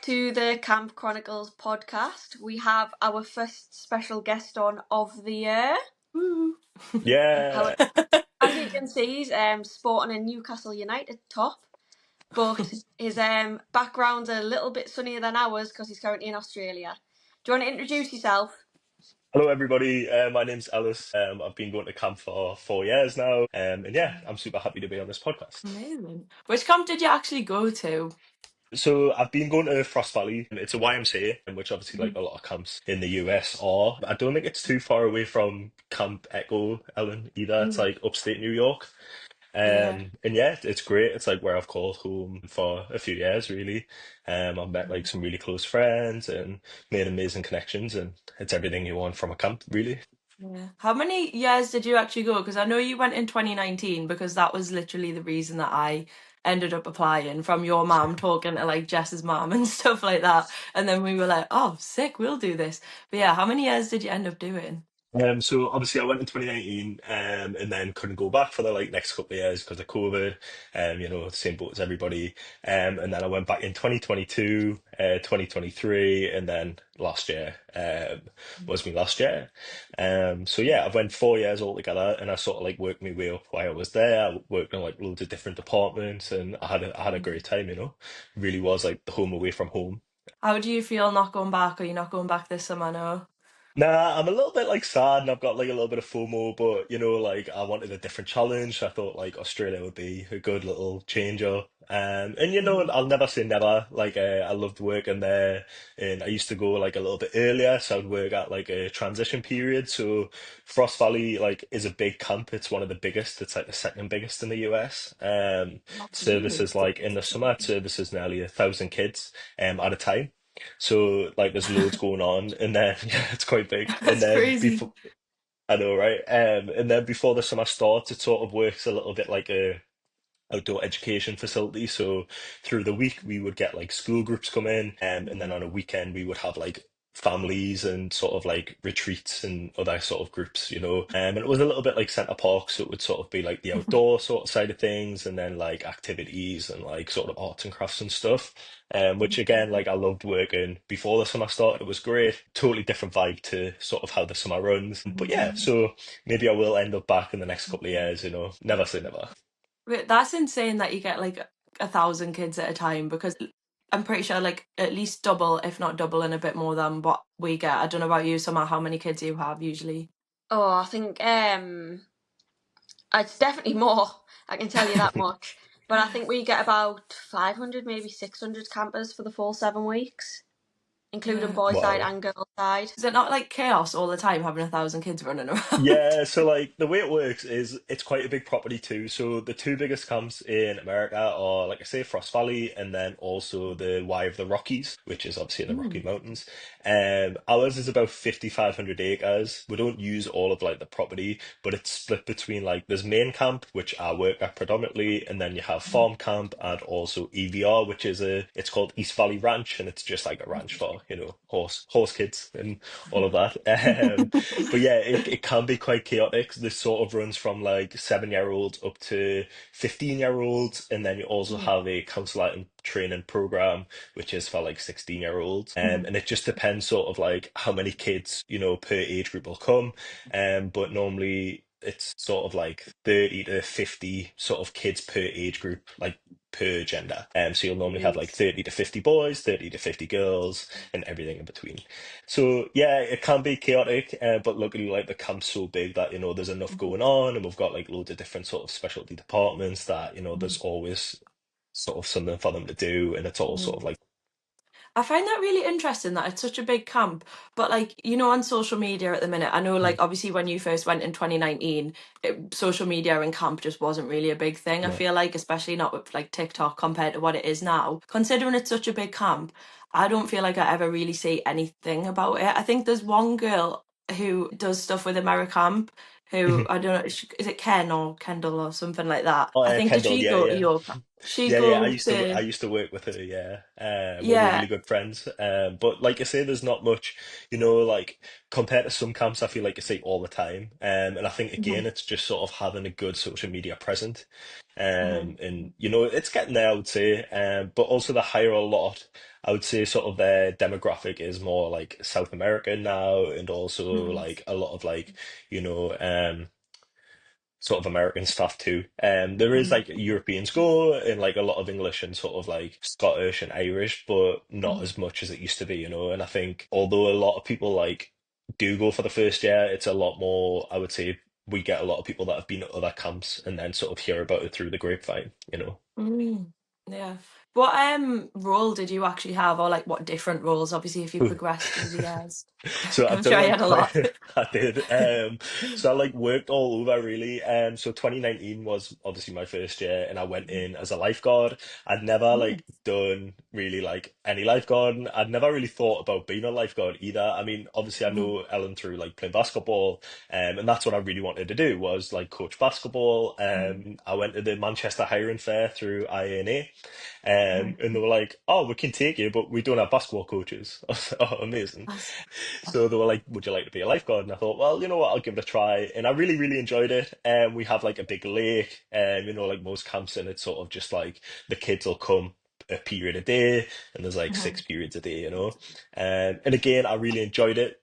to the Camp Chronicles podcast. We have our first special guest on of the year. Woo. Yeah. As you can see, he's sporting a Newcastle United top, but his background's a little bit sunnier than ours because he's currently in Australia. Do you want to introduce yourself? Hello, everybody. My name's Ellis. I've been going to camp for 4 years now. And yeah, I'm super happy to be on this podcast. Amazing. Which camp did you actually go to? So I've been going to Frost Valley. It's a YMCA, which obviously like a lot of camps in the US are. I don't think it's too far away from Camp Echo, Ellen, either. It's like upstate New York. Yeah. And yeah, it's great. It's like where I've called home for a few years, really. I've met like some really close friends and made amazing connections, and it's everything you want from a camp, really. Yeah. How many years did you actually go? Because I know you went in 2019 because that was literally the reason that I ended up applying, from your mum talking to like Jess's mum and stuff like that. And then we were like, oh, sick, we'll do this. But yeah, how many years did you end up doing? So obviously I went in 2019, and then couldn't go back for the like next couple of years because of COVID. Same boat as everybody. And then I went back in 2022, 2023, and then last year was my last year. So yeah, I've went 4 years altogether, and I sort of like worked my way up while I was there. I worked in like loads of different departments, and I had a great time. Really was like the home away from home. How do you feel not going back? Are you not going back this summer? No. Nah, I'm a little bit like sad, and I've got like a little bit of FOMO, but like I wanted a different challenge. I thought like Australia would be a good little change up. And I'll never say never. Like I loved working there, and I used to go like a little bit earlier, so I'd work at like a transition period. So Frost Valley like is a big camp. It's one of the biggest. It's like the second biggest in the US. Really? Services like in the summer, it services nearly 1,000 kids at a time. So like there's loads going on, and then yeah, it's quite big. And That's then crazy. before I know, right? And then before the summer starts, it sort of works a little bit like a outdoor education facility. So through the week we would get like school groups come in, and then on a weekend we would have like families and sort of like retreats and other sort of groups, and it was a little bit like Centre Park, so it would sort of be like the outdoor sort of side of things, and then like activities and like sort of arts and crafts and stuff. Which again, like I loved working before the summer started. It was great, totally different vibe to sort of how the summer runs. But yeah, so maybe I will end up back in the next couple of years, never say never. Wait, that's insane that you get like 1,000 kids at a time, because I'm pretty sure like at least double, if not double, and a bit more than what we get. I don't know about you, Summer, how many kids you have usually? Oh, I think it's definitely more. I can tell you that much. But I think we get about 500, maybe 600 campers for the full 7 weeks, including Yeah. boy side Wow. and girl side. Is it not like chaos all the time having 1,000 kids running around? Yeah, so like the way it works is it's quite a big property too. So the two biggest camps in America are, like I say, Frost Valley, and then also the Y of the Rockies, which is obviously in the Rocky Mm. Mountains. Ours is about 5,500 acres. We don't use all of like the property, but it's split between like there's main camp, which I work at predominantly, and then you have farm camp and also EVR, which is it's called East Valley Ranch, and it's just like a ranch for, horse kids and all of that. But yeah, it can be quite chaotic. This sort of runs from like 7-year-olds up to 15-year-olds, and then you also have a counsellor and training program, which is for like 16-year-olds. And it just depends sort of like how many kids, per age group will come. But normally it's sort of like 30 to 50 sort of kids per age group, like per gender. So you'll normally have like 30 to 50 boys, 30 to 50 girls, and everything in between. So yeah, it can be chaotic, but luckily like the camp's so big that there's enough going on, and we've got like loads of different sort of specialty departments that there's always sort of something for them to do, and it's all sort of like I find that really interesting that it's such a big camp, but like, on social media at the minute, I know like obviously when you first went in 2019, social media and camp just wasn't really a big thing. I no. feel like, especially not with like TikTok compared to what it is now. Considering it's such a big camp, I don't feel like I ever really see anything about it. I think there's one girl who does stuff with AmeriCamp. who I don't know, is it Ken or Kendall or something like that? Oh, I think did Kendall, she yeah, go to yeah. your camp? She Yeah, yeah. go I to used to work with her. Yeah, we were really yeah. good friends. But like I say, there's not much, like compared to some camps, I feel like I see all the time. And I think Hmm. again, it's just sort of having a good social media present. Hmm. And it's getting there, I would say. But also the higher a lot, I would say sort of their demographic is more like South American now, and also Hmm. like a lot of like, you know, sort of American stuff too. There is Hmm. like Europeans go and like a lot of English and sort of like Scottish and Irish, but not Hmm. as much as it used to be. And I think although a lot of people like do go for the first year, it's a lot more, I would say we get a lot of people that have been at other camps and then sort of hear about it through the grapevine. Mm. Yeah. What role did you actually have, or like what different roles? Obviously, if you progressed through the years, So I've I'm done sure you like had a quite, lot. I did. So I like worked all over really. So 2019 was obviously my first year, and I went in as a lifeguard. I'd never Mm. like done really like any lifeguarding. I'd never really thought about being a lifeguard either. I mean, obviously I Mhm. know Ellen through like playing basketball, and that's what I really wanted to do was like coach basketball. Mhm. I went to the Manchester Hiring Fair through INA. Mhm. And they were like, "Oh, we can take you, but we don't have basketball coaches." I was like, "Oh, amazing." That's- So they were like, "Would you like to be a lifeguard?" And I thought, well, you know what, I'll give it a try. And I really, really enjoyed it. And we have like a big lake, and like most camps, and it's sort of just like the kids will come a period a day, and there's like Mhm. 6 periods a day. And again, I really enjoyed it.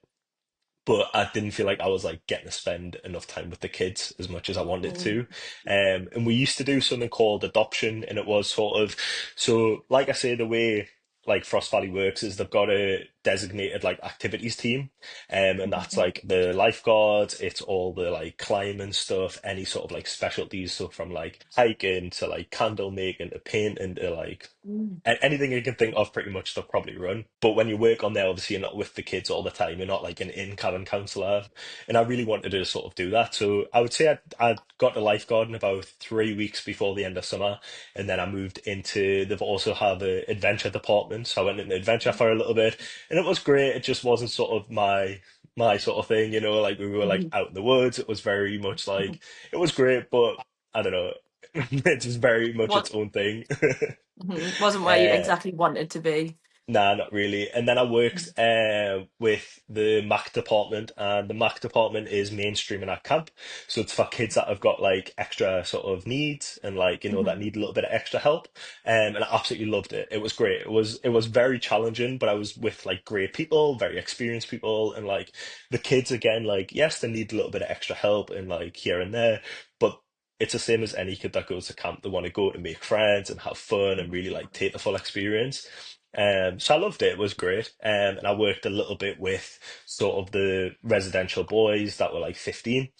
But I didn't feel like I was like getting to spend enough time with the kids as much as I wanted Mhm. to. And we used to do something called adoption, and it was sort of so like I say, the way like Frost Valley works is they've got a designated like activities team, and that's Mhm. like the lifeguards, it's all the like climbing stuff, any sort of like specialties, so from like hiking to like candle making to painting to like Mhm. anything you can think of, pretty much they'll probably run. But when you work on there, obviously you're not with the kids all the time. You're not like an in-cabin counselor. And I really wanted to sort of do that. So I would say I got to lifeguarding about 3 weeks before the end of summer. And then I moved into, they've also have a adventure department. So I went into adventure for a little bit and it was great. It just wasn't sort of my sort of thing. Like we were like Mhm. out in the woods. It was very much like, it was great, but I don't know. It's just very much its What own thing. wasn't where you Uh, exactly wanted to be. Nah, not really. And then I worked with the Mac department, and the Mac department is mainstreaming at camp. So it's for kids that have got like extra sort of needs and like, that Mhm. need a little bit of extra help. And I absolutely loved it. It was great. It was very challenging, but I was with like great people, very experienced people, and like the kids again, like yes, they need a little bit of extra help and like here and there, but it's the same as any kid that goes to camp. They want to go to make friends and have fun and really like take the full experience. So I loved it. It was great. And I worked a little bit with sort of the residential boys that were like 15.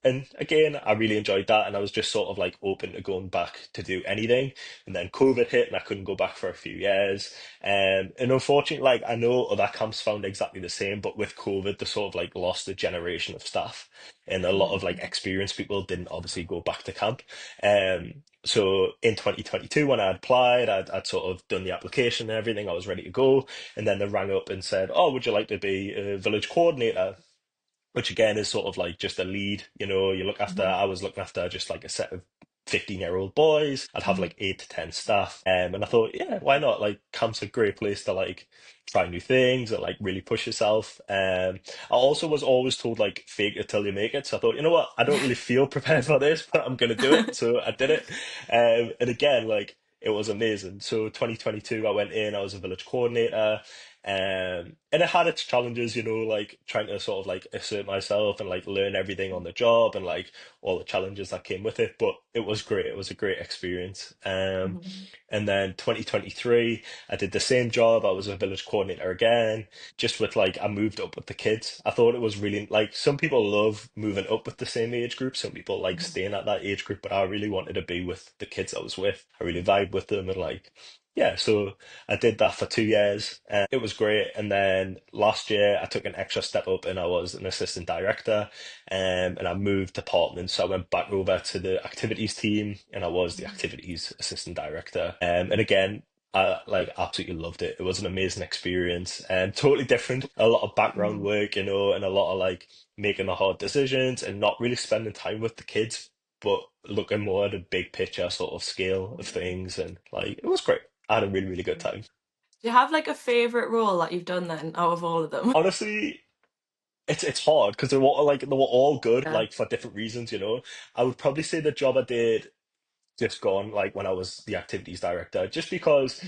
And again, I really enjoyed that. And I was just sort of like open to going back to do anything. And then COVID hit and I couldn't go back for a few years. And unfortunately, like I know other camps found exactly the same, but with COVID, they sort of like lost a generation of staff. And a lot of like experienced people didn't obviously go back to camp. So in 2022, when I applied, I'd sort of done the application and everything. I was ready to go. And then they rang up and said, "Oh, would you like to be a village coordinator?" Which again is sort of like just a lead. I was looking after just like a set of 15-year-old boys. I'd have Mhm. like 8 to 10 staff. And I thought, yeah, why not? Like camp's a great place to like try new things and like really push yourself. I also was always told like fake it till you make it. So I thought, you know what? I don't really feel prepared for this, but I'm gonna do it. So I did it. And again, like it was amazing. So 2022, I went in, I was a village coordinator. And it had its challenges, like trying to sort of like assert myself and like learn everything on the job and like all the challenges that came with it. But it was great. It was a great experience. Mhm. And then 2023, I did the same job. I was a village coordinator again, just with like, I moved up with the kids. I thought it was really like some people love moving up with the same age group. Some people like Mhm. staying at that age group, but I really wanted to be with the kids I was with. I really vibed with them and like, yeah, so I did that for 2 years. It was great. And then last year, I took an extra step up and I was an assistant director. And I moved departments. So I went back over to the activities team and I was the activities assistant director. And again, I like absolutely loved it. It was an amazing experience and totally different. A lot of background Mhm. work, and a lot of like making the hard decisions and not really spending time with the kids, but looking more at a big picture sort of scale of things. And like it was great. I had a really, really good time. Do you have like a favorite role that you've done then out of all of them? Honestly, it's hard because they were all good Yeah. like for different reasons. I would probably say the job I did just gone like when I was the activities director, just because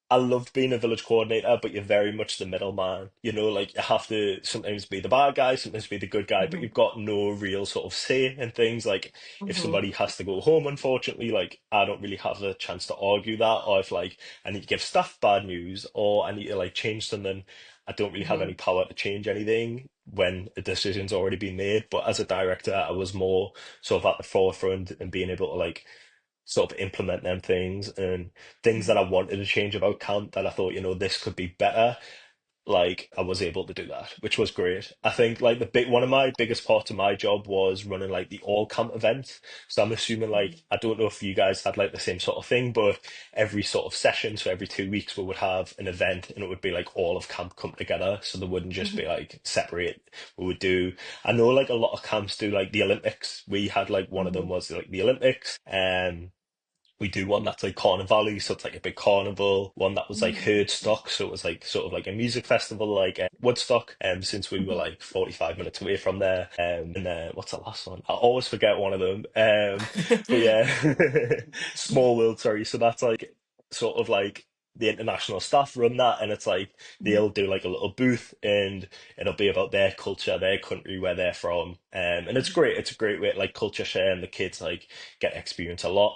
I loved being a village coordinator, but you're very much the middleman. Like you have to sometimes be the bad guy, sometimes be the good guy, but Mhm. you've got no real sort of say in things. Like if Mhm. somebody has to go home, unfortunately, like I don't really have a chance to argue that, or if like I need to give staff bad news, or I need to like change something, I don't really have any Mhm. power to change anything when a decision's already been made. But as a director, I was more sort of at the forefront and being able to like sort of implement them things and things that I wanted to change about camp that I thought, this could be better. Like I was able to do that, which was great. I think like the big one of my biggest parts of my job was running like the all camp event. So I'm assuming like I don't know if you guys had like the same sort of thing, but every sort of session, so every 2 weeks we would have an event and it would be like all of camp come together. So there wouldn't just be Mhm. like separate. We would do I know like a lot of camps do like the Olympics. We had like one of them Mhm. was like the Olympics. We do one that's like Carnivale, so it's like a big carnival. One that was like herd stock, so it was like sort of like a music festival, like Woodstock. Since we were Mhm. like 45 minutes away from there. And what's the last one? I always forget one of them. But yeah, Small World. Sorry. So that's like sort of like the international staff run that, and it's like they'll do like a little booth, and it'll be about their culture, their country, where they're from. And it's great. It's a great way to like culture share, and the kids like get to experience a lot.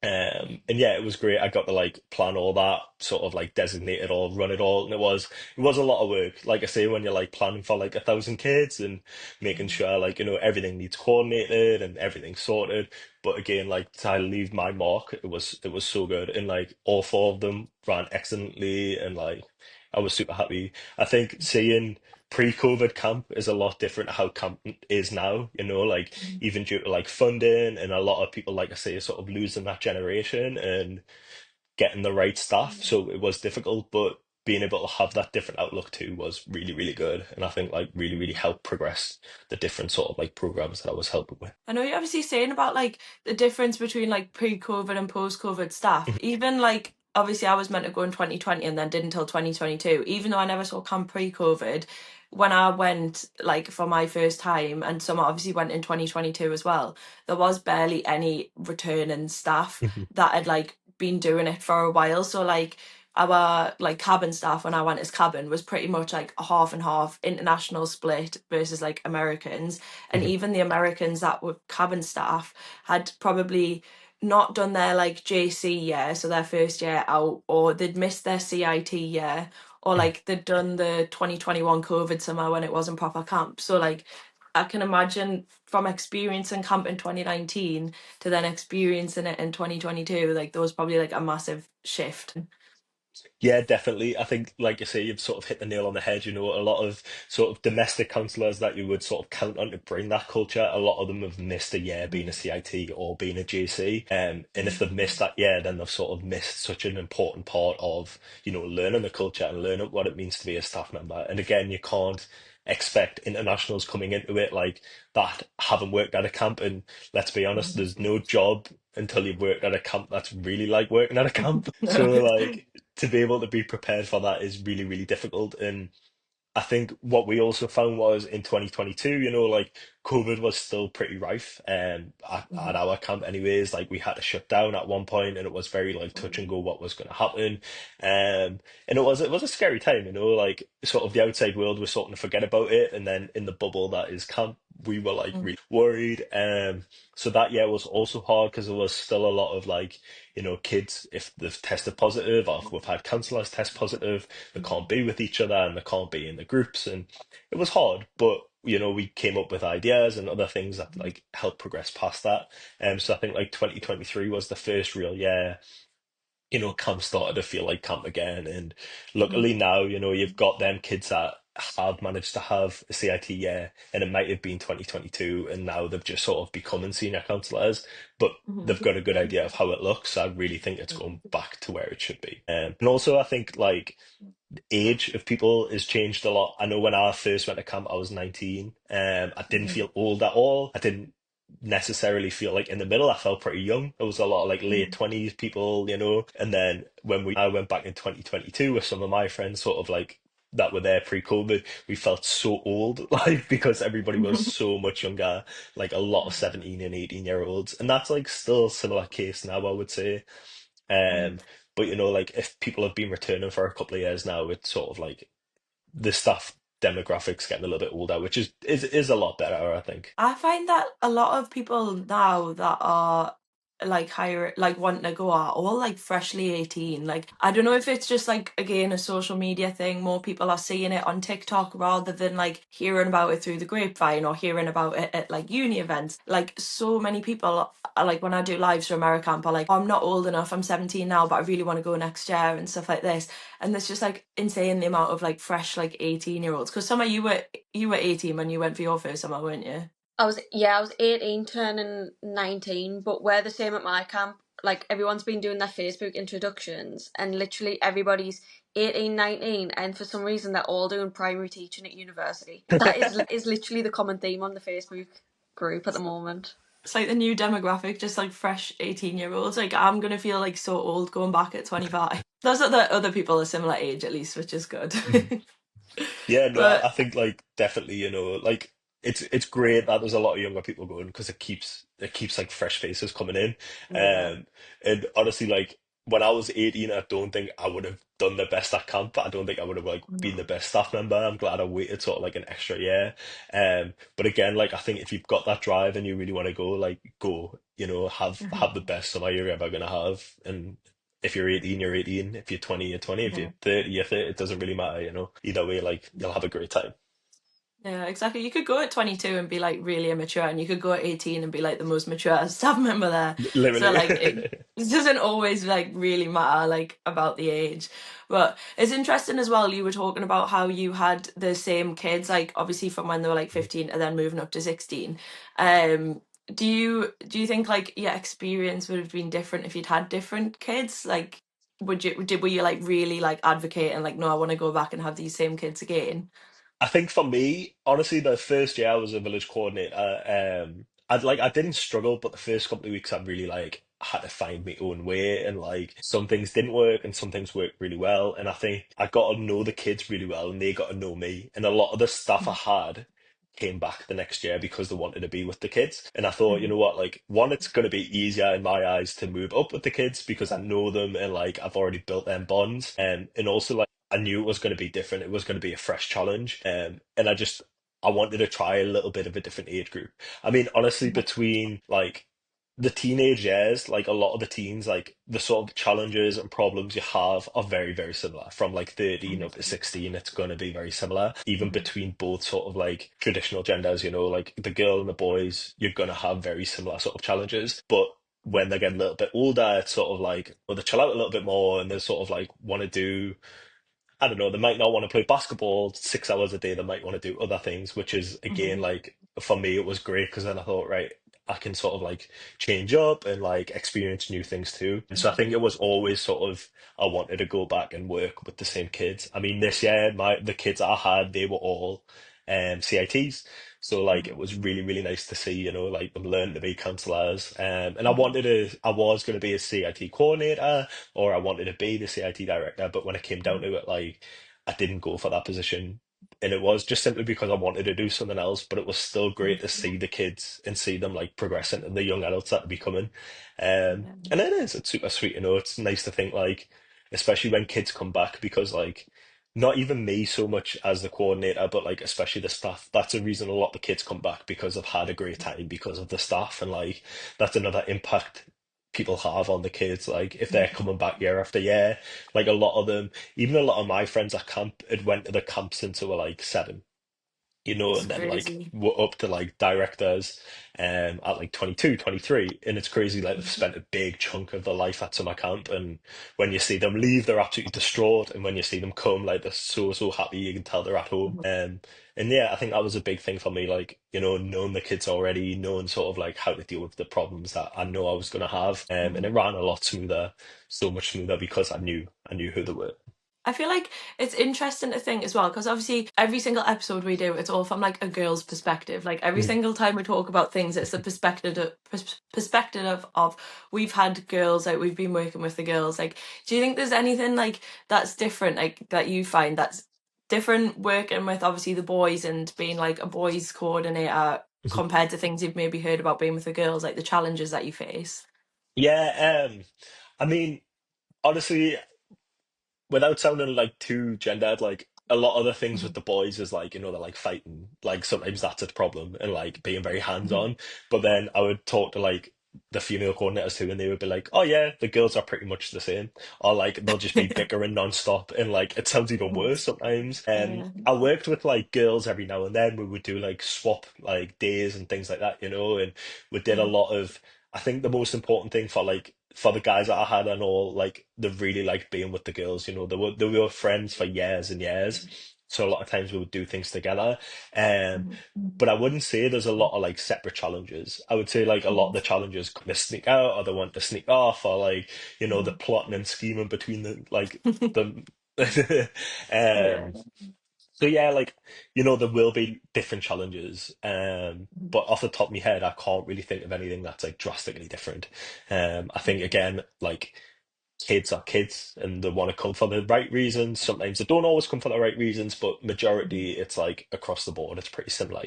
And yeah, it was great. I got to like plan all that, sort of like designate it all, run it all, and it was a lot of work. Like I say, when you're like planning for like 1,000 kids and making sure like everything needs coordinated and everything's sorted. But again, like to leave my mark, it was so good, and like all four of them ran excellently, and like I was super happy. I think seeing pre-COVID camp is a lot different to how camp is now. Like even due to like funding and a lot of people, like I say, are sort of losing that generation and getting the right staff. So it was difficult, but being able to have that different outlook too was really, really good. And I think like really, really helped progress the different sort of like programs that I was helping with. I know you're obviously saying about like the difference between like pre-COVID and post-COVID staff. Even like obviously I was meant to go in 2020 and then did until 2022. Even though I never saw camp pre-COVID, when I went like for my first time, and some obviously went in 2022 as well, there was barely any returning staff Mhm. that had like been doing it for a while. So like our like cabin staff when I went as cabin was pretty much like a half and half international split versus like Americans, and Mhm. even the Americans that were cabin staff had probably not done their like JC year, so their first year out, or they'd missed their CIT year, or Mhm. like they'd done the 2021 COVID summer when it wasn't proper camp. So like I can imagine from experiencing camp in 2019 to then experiencing it in 2022, like there was probably like a massive shift. Yeah, definitely. I think, like you say, you've sort of hit the nail on the head. A lot of sort of domestic counsellors that you would sort of count on to bring that culture, a lot of them have missed a year being a CIT or being a JC. And if they've missed that year, then they've sort of missed such an important part of, learning the culture and learning what it means to be a staff member. And again, you can't expect internationals coming into it like that haven't worked at a camp. And let's be honest, there's no job until you've worked at a camp that's really like working at a camp. So like to be able to be prepared for that is really, really difficult. And I think what we also found was in 2022, like COVID was still pretty rife at Mhm. our camp anyways. Like we had to shut down at one point and it was very like touch and go what was going to happen. And it was a scary time, like sort of the outside world was starting to forget about it. And then in the bubble that is camp, we were like really worried. So that year was also hard because there was still a lot of like, kids, if they've tested positive or if we've had counselors test positive, they can't be with each other and they can't be in the groups. And it was hard, but we came up with ideas and other things that like helped progress past that. So I think like 2023 was the first real year, camp started to feel like camp again. And luckily now, you've got them kids that have managed to have a CIT year, and it might have been 2022, and now they've just sort of becoming senior counsellors, but Mhm. they've got a good idea of how it looks. So I really think it's going back to where it should be. And also, I think like age of people has changed a lot. I know when I first went to camp, I was 19. I didn't Mhm. feel old at all. I didn't necessarily feel like in the middle. I felt pretty young. There was a lot of like late Mhm. 20s people, you know. And then I went back in 2022 with some of my friends, sort of like that were there pre-COVID, we felt so old, like because everybody was so much younger, like a lot of 17 and 18-year olds. And that's like still a similar case now, I would say. Mhm. Um, but you know, like if people have been returning for a couple of years now, it's sort of like the staff demographics getting a little bit older, which is a lot better, I think. I find that a lot of people now that are like higher, like wanting to go are all like freshly 18. Like, I don't know if it's just like, again, a social media thing. More people are seeing it on TikTok rather than like hearing about it through the grapevine or hearing about it at like uni events. Like, so many people are like, when I do lives for Americamp, are like, oh, I'm not old enough, I'm 17 now, but I really want to go next year and stuff like this. And there's just like insane the amount of like fresh like 18-year-olds. Because Summer, you were 18 when you went for your first summer, weren't you? I was 18 turning 19, but we're the same at my camp. Like everyone's been doing their Facebook introductions and literally everybody's 18, 19, and for some reason they're all doing primary teaching at university. That is literally the common theme on the Facebook group at the moment. It's like the new demographic, just like fresh 18-year-olds. Like, I'm gonna feel like so old going back at 25. Those are the other people a similar age at least, which is good. Yeah, no, I But think like definitely, you know, like it's great that there's a lot of younger people going because it keeps like fresh faces coming in. yeah. And honestly, like when I was 18, I don't think I would have done the best at camp. I don't think I would have like been the No. best staff member. I'm glad I waited sort of like an extra year. But again, like I think if you've got that drive and you really want to go, like go, you know, have the Mhm. best summer you're ever gonna have. And if you're 18, you're 18. If you're 20, you're 20. If you're Mhm. 30, you're 30. It doesn't really matter, you know. Either way, like you'll have a great time. Yeah, exactly. You could go at 22 and be like really immature, and you could go at 18 and be like the most mature staff member there. So like Literally. it doesn't always like really matter like about the age. But it's interesting as well, you were talking about how you had the same kids, like obviously from when they were like 15 and then moving up to 16. Um, do you think like your experience would have been different if you'd had different kids? Like were you like really like advocating like no, I want to go back and have these same kids again? I think for me, honestly, the first year I was a village coordinator, I didn't struggle, but the first couple of weeks I really like had to find my own way, and like some things didn't work and some things worked really well. And I think I got to know the kids really well and they got to know me. And a lot of the stuff I had came back the next year because they wanted to be with the kids. And I thought, you Mhm. know what, like one, it's going to be easier in my eyes to move up with the kids because I know them and like I've already built them bonds. And also like I knew it was going to be different. It was going to be a fresh challenge. And I wanted to try a little bit of a different age group. I mean, honestly, between like the teenage years, like a lot of the teens, like the sort of challenges and problems you have are very, very similar. From like 13 up to 16, it's going to be very similar. Even Mhm. between both sort of like traditional genders, you know, like the girl and the boys, you're going to have very similar sort of challenges. But when they get a little bit older, it's sort of like, well, they chill out a little bit more and they sort of like want to do I don't know, they might not want to play basketball 6 hours a day. They might want to do other things, which is again, Mhm. like for me, it was great because then I thought, right, I can sort of like change up and like experience new things too. And so I think it was always sort of, I wanted to go back and work with the same kids. I mean, this year, the kids I had, they were all CITs. So like it Mhm. was really, really nice to see, you know, like them learn to be counselors. And Mhm. I was going to be a CIT coordinator or I wanted to be the CIT director, but when it came down Mhm. to it, like I didn't go for that position. And it was just simply because I wanted to do something else, but it was still great to see the kids and see them like progress into the young adults that are becoming. Yeah. And it's super sweet, you know, it's nice to think like, especially when kids come back, because like not even me so much as the coordinator, but like especially the staff. That's the reason a lot of the kids come back because they've had a great time because of the staff, and like that's another impact people have on the kids. Like if they're Mhm. coming back year after year, like a lot of them, even a lot of my friends at camp had went to the camp since they were like 7. you know, It's and then like crazy. we're up to like directors at like 22, 23, and it's crazy like they've spent a big chunk of their life at summer camp, and when you see them leave they're absolutely distraught, and when you see them come like they're so happy, you can tell they're at home. And yeah, I think that was a big thing for me, like, knowing the kids already, knowing sort of like how to deal with the problems that I know I was going to have, and Mhm. it ran a lot smoother, so much smoother because I knew who they were. I feel like it's interesting to think as well, because obviously every single episode we do, it's all from like a girl's perspective. Like every Mhm. single time we talk about things, it's the perspective of we've had girls, like we've been working with the girls. Like, do you think there's anything like that's different, like that you find that's different working with obviously the boys and being like a boys coordinator compared to things you've maybe heard about being with the girls, like the challenges that you face? Yeah, I mean, honestly, without sounding like too gendered, like a lot of the things with Mhm. the boys is like, they're like fighting. Like sometimes that's a problem and like being very Mhm. hands-on. But then I would talk to like the female coordinators too, and they would be like, oh yeah, the girls are pretty much the same. Or like they'll just be bickering non-stop, and like it sounds even Mhm. worse sometimes. Yeah. I worked with like girls every now and then. We would do like swap like days and things like that, and we did a Mhm. lot of, I think the most important thing for the guys that I had and all, like they really liked being with the girls. They were friends for years and years. So a lot of times we would do things together. Um, Mhm. but I wouldn't say there's a lot of like separate challenges. I would say like a lot of Mhm. the challenges kind of sneak out, or they want to sneak off, or like, the Mhm. plotting and scheming between the Yeah. so yeah, like, there will be different challenges. But off the top of my head, I can't really think of anything that's like drastically different. I think again, like kids are kids and they want to come for the right reasons. Sometimes they don't always come for the right reasons, but Mhm. majority it's like across the board, it's pretty similar.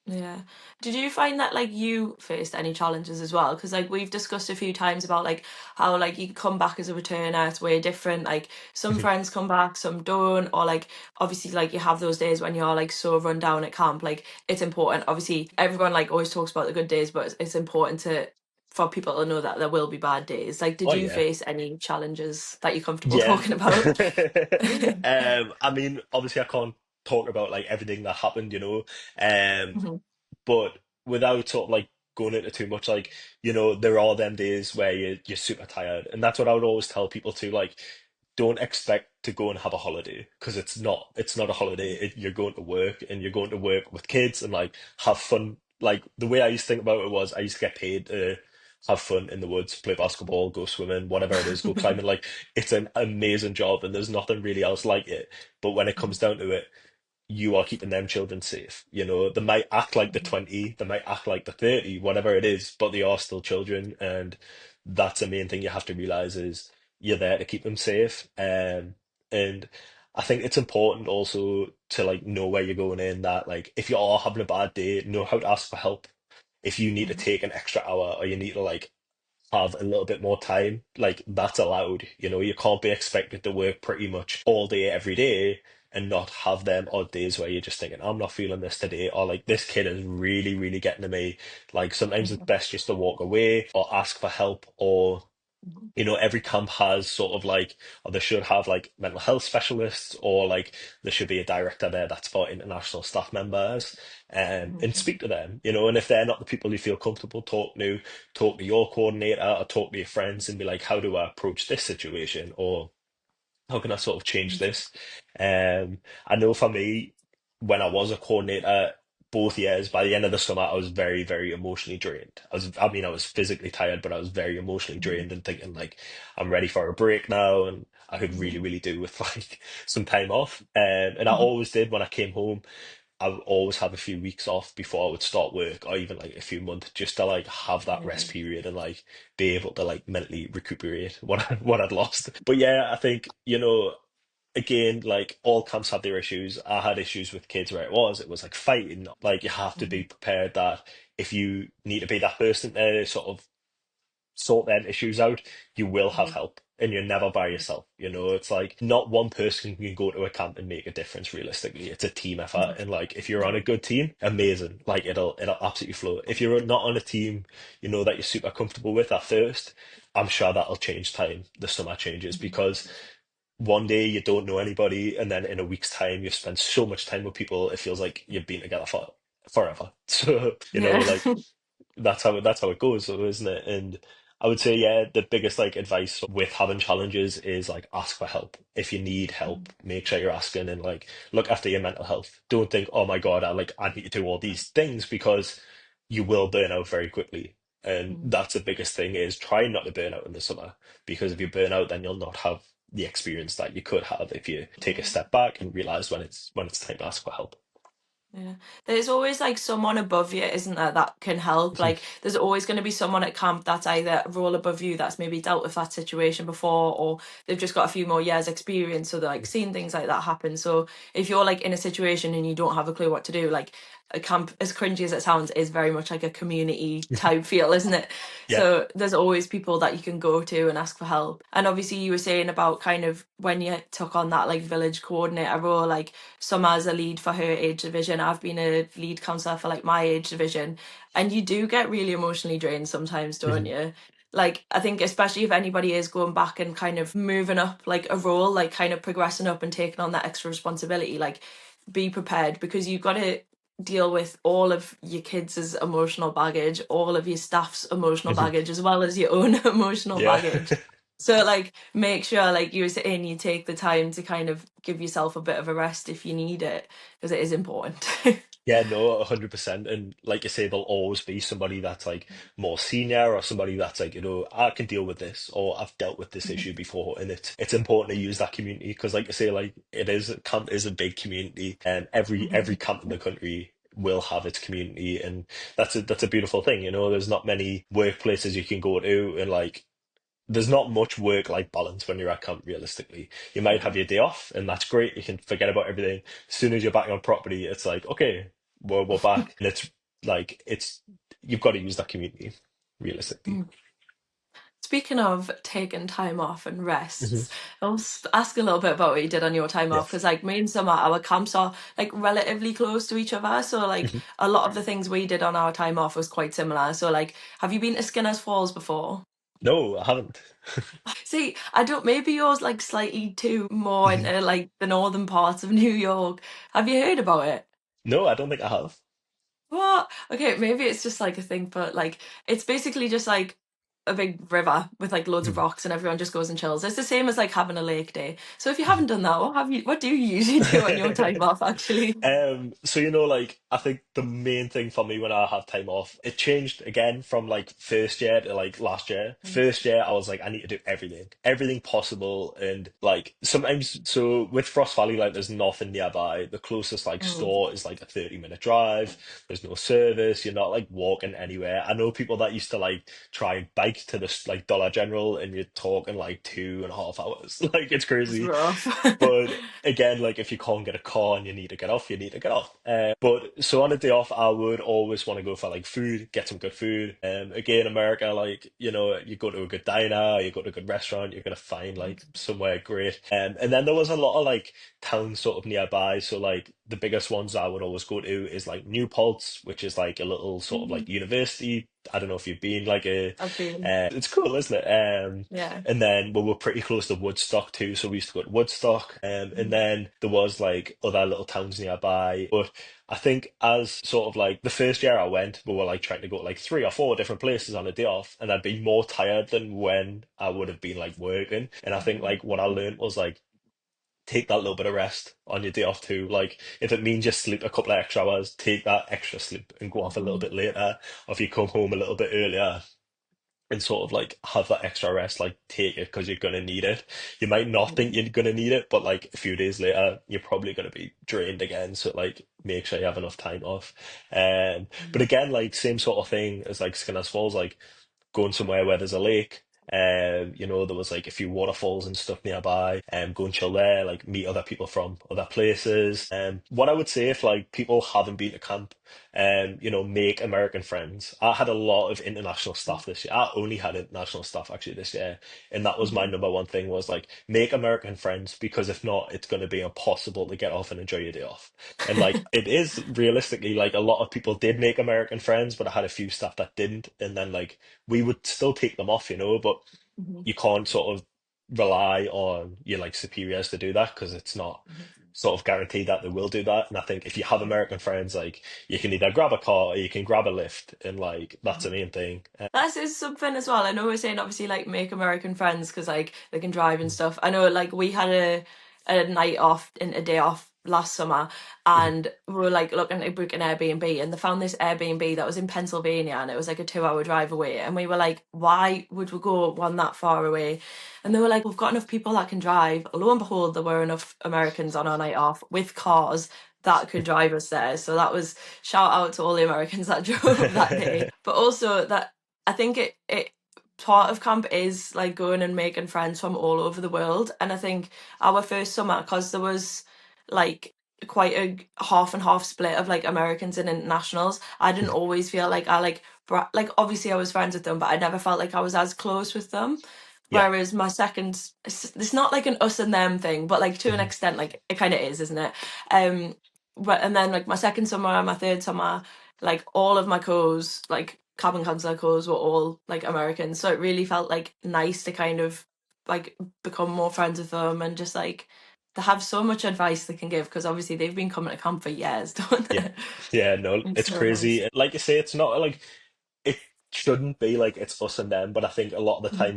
Yeah. Did you find that like you faced any challenges as well? Because like we've discussed a few times about like how like you come back as a returner, it's way different. Like some Mhm. friends come back, some don't, or like obviously like you have those days when you're like so run down at camp. Like it's important. Obviously everyone like always talks about the good days, but it's important to for people to know that there will be bad days. Like did Oh you yeah. face any challenges that you're comfortable Yeah. talking about? I mean, obviously I can't talk about like everything that happened. Um, Mhm. But without sort of like going into too much, like, there are them days where you're super tired. And that's what I would always tell people to like, don't expect to go and have a holiday because it's not a holiday. You're going to work, and you're going to work with kids and like have fun. Like the way I used to think about it was I used to get paid to have fun in the woods, play basketball, go swimming, whatever it is, go climbing. Like it's an amazing job and there's nothing really else like it. But when it comes down to it, you are keeping them children safe. They might act like the 20, they might act like the 30, whatever it is, but they are still children. And that's the main thing you have to realize is you're there to keep them safe. And I think it's important also to like know where you're going in, that like if you are having a bad day, know how to ask for help. If you need to Mhm. take an extra hour or you need to like have a little bit more time, like that's allowed. You can't be expected to work pretty much all day every day and not have them odd days where you're just thinking, I'm not feeling this today, or like this kid is really, really getting to me. Like sometimes it's Mhm. best just to walk away or ask for help, or Mhm. every camp has sort of like, or they should have like mental health specialists, or like there should be a director there that's for international staff members, and Mhm. speak to them. And if they're not the people you feel comfortable talk to your coordinator or talk to your friends and be like, how do I approach this situation? Or how can I sort of change this? I know for me, when I was a coordinator, both years, by the end of the summer, I was very, very emotionally drained. I was physically tired, but I was very emotionally Mhm. drained and thinking like, I'm ready for a break now, and I could really, Mhm. really do with like some time off. And I Mhm. always did when I came home. I would always have a few weeks off before I would start work, or even like a few months, just to like have that Yeah. rest period and like be able to like mentally recuperate what I'd lost. But yeah, I think, again, like all camps have their issues. I had issues with kids where it was like fighting. Like you have to be Mhm. prepared that if you need to be that person to sort of sort them issues out, you will have Mhm. help. And you're never by yourself. It's like not one person can go to a camp and make a difference realistically. It's a team effort. Mhm. And like if you're on a Mhm. good team, amazing. Like it'll absolutely flow. If you're not on a team, that you're super comfortable with at first, I'm sure that'll change time the summer changes, Mhm. because one day you don't know anybody, and then in a week's time you've spent so much time with people, it feels like you've been together for forever. So, Yeah. like that's how it goes, though, isn't it? And I would say, yeah, the biggest like advice with having challenges is like ask for help. If you need help, make sure you're asking and like look after your mental health. Don't think, oh my God, I need to do all these things because you will burn out very quickly. And Mm. that's the biggest thing is try not to burn out in the summer because if you burn out, then you'll not have the experience that you could have if you take a Yeah. step back and realize when it's time to ask for help. Yeah. There's always like someone above you, isn't there, that can help. Mhm. Like there's always going to be someone at camp that's either a role above you that's maybe dealt with that situation before, or they've just got a few more years experience, so they're like seen things like that happen. So if you're like in a situation and you don't have a clue what to do, like a camp, as cringy as it sounds, is very much like a community type feel, isn't it? Yeah. So there's always people that you can go to and ask for help. And obviously you were saying about kind of when you took on that like village coordinator role, like Summer's a lead for her age division. I've been a lead counsellor for like my age division. And you do get really emotionally drained sometimes, don't Mhm. you? Like, I think especially if anybody is going back and kind of moving up like a role, like kind of progressing up and taking on that extra responsibility, like be prepared because you've got to deal with all of your kids' emotional baggage, all of your staff's emotional Mhm. baggage, as well as your own emotional Yeah. baggage. So like make sure like you were saying you take the time to kind of give yourself a bit of a rest if you need it because it is important. Yeah, no, 100%. And like you say, there'll always be somebody that's like more senior or somebody that's like, I can deal with this or I've dealt with this issue before. And it's important to use that community because like I say, like camp is a big community and every Mhm. camp in the country will have its community. And that's a beautiful thing, There's not many workplaces you can go to and like there's not much work-life balance when you're at camp, realistically. You might have Yeah. your day off, and that's great. You can forget about everything. As soon as you're back on property, it's like, okay, we're back. And it's like, you've got to use that community, realistically. Mm. Speaking of taking time off and Hmm. rests, I'll ask a little bit about what you did on your time off Yes. because, like, me and Summer, our camps are like relatively close to each other. So, like, Hmm. a lot of the things we did on our time off was quite similar. So, like, have you been to Skinner's Falls before? No, I haven't. See, I don't, maybe yours like slightly too more Mhm. into like the northern parts of New York. Have you heard about it? No, I don't think I have. What? Okay, maybe it's just like a thing, but like it's basically just like a big river with like loads of Mhm. rocks and everyone just goes and chills. It's the same as like having a lake day. So if you haven't done that, what do you usually do on your time off actually? So like I think the main thing for me when I have time off, it changed again from like first year to like last year. First year I was like, I need to do everything possible, and like sometimes so with Frost Valley, like there's nothing nearby. The closest like Mm, store is like a 30-minute drive. There's no service. You're not like walking anywhere. I know people that used to like try and bike to this like Dollar General, and you're talking like 2.5 hours. Like it's it's crazy. rough. But again, like if you can't get a car and you need to get off, you need to get off. But so on a day off, I would always want to go for like food, get some good food. Again, America, like you go to a good diner, you go to a good restaurant, you're gonna find like somewhere great. And then there was a lot of like towns sort of nearby. So like the biggest ones I would always go to is like Newport's, which is like a little sort of like Mhm. university. I don't know if you've been like I've been, it's cool, isn't it? yeah. And then we were pretty close to Woodstock too, so we used to go to Woodstock. And Mhm. then there was like other little towns nearby. But I think as sort of like the first year I went, we were like trying to go to like 3 or 4 different places on a day off, and I'd be more tired than when I would have been like working. And I think like what I learned was like take that little bit of rest on your day off too. Like if it means just sleep a couple of extra hours, take that extra sleep and go off a little Mhm. bit later. Or if you come home a little bit earlier and sort of like have that extra rest, like take it because you're gonna need it. You might not think Mhm. you're gonna need it, but like a few days later, you're probably gonna be drained again. So like make sure you have enough time off. But Mhm. again, like same sort of thing as like Skinner's Falls, like going somewhere where there's a lake. There was like a few waterfalls and stuff nearby. Go and chill there, like meet other people from other places. What I would say if like people haven't been to camp, make American friends. I had a lot of international stuff this year. I only had international stuff actually this year, and that was my Mhm. number one thing was like make American friends because if not, it's going to be impossible to get off and enjoy your day off. And like it is realistically like a lot of people did make American friends, but I had a few stuff that didn't, and then like we would still take them off, but Mhm. you can't sort of. rely on your like superiors to do that because it's not sort of guaranteed that they will do that. And I think if you have American friends, like you can either grab a car or you can grab a lift, and like that's the main thing. That is something as well. I know we're saying obviously like make American friends because like they can drive and stuff. I know like we had a night off and a day off last summer, Mhm. and we were like looking to book an Airbnb, and they found this Airbnb that was in Pennsylvania, and it was like a 2 hour drive away, and we were like, why would we go one that far away? And they were like, we've got enough people that can drive. Lo and behold, there were enough Americans on our night off with cars that could drive us there. So that was shout out to all the Americans that drove that day. But also that I think it part of camp is like going and making friends from all over the world. And I think our first summer, because there was like quite a half and half split of like Americans and internationals, I didn't always feel like I like like obviously I was friends with them, but I never felt like I was as close with them. Yeah. Whereas my second, it's not like an us and them thing, but like to an Mhm. extent, like it kind of is, isn't it? Um, but and then like my second summer and my third summer, like all of my co's, like cabin counselor co's, were all like Americans. So it really felt like nice to kind of like become more friends with them and just like they have so much advice they can give because obviously they've been coming to camp for years, don't Yeah. they? Yeah, no, It's it's so nice. crazy. Like you say, it's not like it shouldn't be like it's us and them, but I think a lot of the Mhm, time,